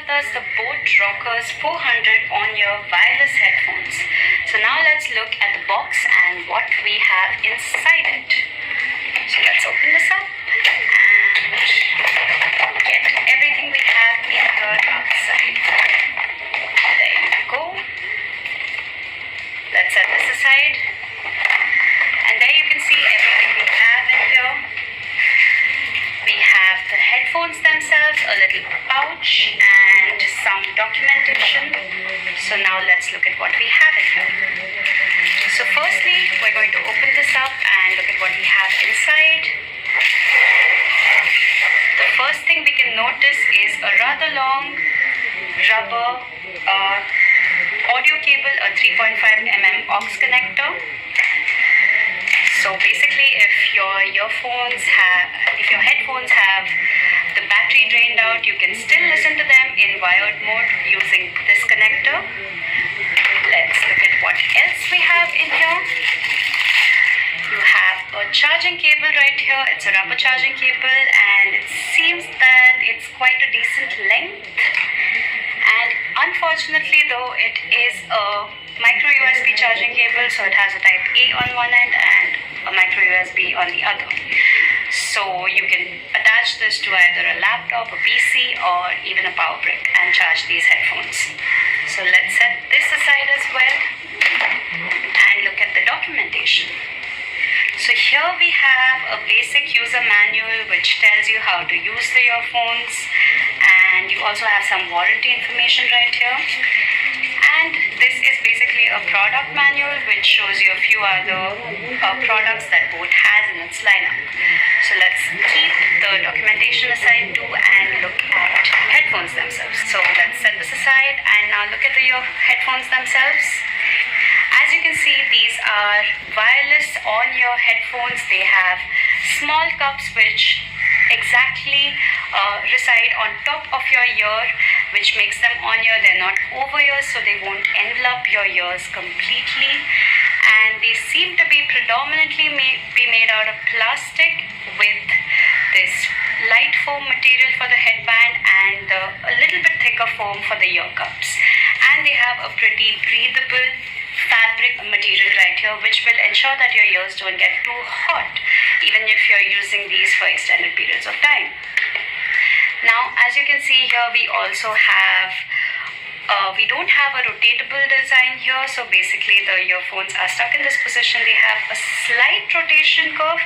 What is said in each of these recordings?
with us the rockerz 400 on-ear wireless headphones. So now let's look at the box and what we have inside it. So let's open this up and get everything we have in here outside. There you go. Let's set this aside. And there you can see everything we have in here. We have the headphones themselves, a little pouch and some documentation. So now let's look at what we have in here. So firstly, we're going to open this up and look at what we have inside. The first thing we can notice is a rather long rubber audio cable, a 3.5mm aux connector. So basically, if your headphones have the battery drained out, you can still listen to them in wired mode using this connector. Let's look at what else we have in here. You have a charging cable right here. It's a rubber charging cable and it seems that it's quite a decent length. And unfortunately though, it is a micro USB charging cable, so it has a type A on one end and a micro USB on the other. So you can attach this to either a laptop, a PC or even a power brick and charge these headphones. So let's set this aside as well and look at the documentation. So here we have a basic user manual which tells you how to use the earphones, and you also have some warranty information right here. And this is basically a product manual which shows you a few other products that Boat has in its lineup. So let's keep the documentation aside too and look at headphones themselves. So let's set this aside and now look at the headphones themselves. As you can see, these are wireless on-ear headphones. They have small cups which exactly reside on top of your ear, which makes them on-ear. They're not over ears, so they won't envelop your ears completely. And they seem to be predominantly made out of plastic with this light foam material for the headband and a little bit thicker foam for the ear cups. And they have a pretty breathable fabric material right here, which will ensure that your ears don't get too hot even if you're using these for extended periods of time. Now, as you can see here, we also have we don't have a rotatable design here, so basically the earphones are stuck in this position. They have a slight rotation curve,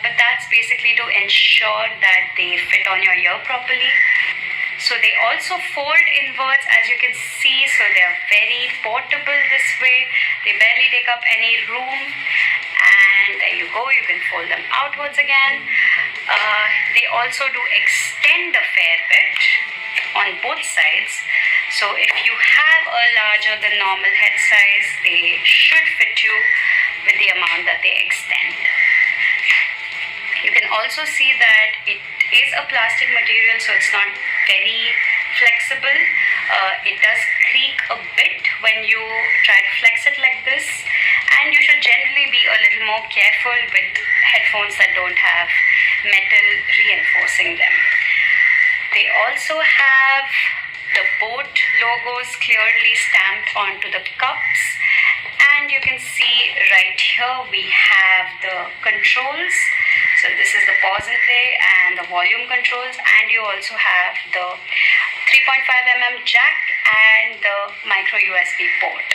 but that's basically to ensure that they fit on your ear properly. So they also fold inwards, as you can see, so they're very portable this way. They barely take up any room, and there you go, you can fold them outwards again. They also do extend a fair bit on both sides. So if you have a larger than normal head size, they should fit you with the amount that they extend. You can also see that it is a plastic material, so it's not very flexible. It does creak a bit when you try to flex it like this, and you should generally be a little more careful with headphones that don't have metal reinforcing them. They also have the Boat logos clearly stamped onto the cups, and you can see right here we have the controls. So this is the pause and play and the volume controls, and you also have the 3.5mm jack and the micro USB port.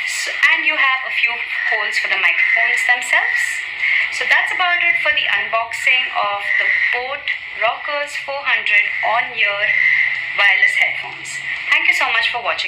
So, and you have a few holes for the microphones themselves. So that's about it for the unboxing of the Boat rockerz 400 on-ear wireless headphones. Thank you so much for watching.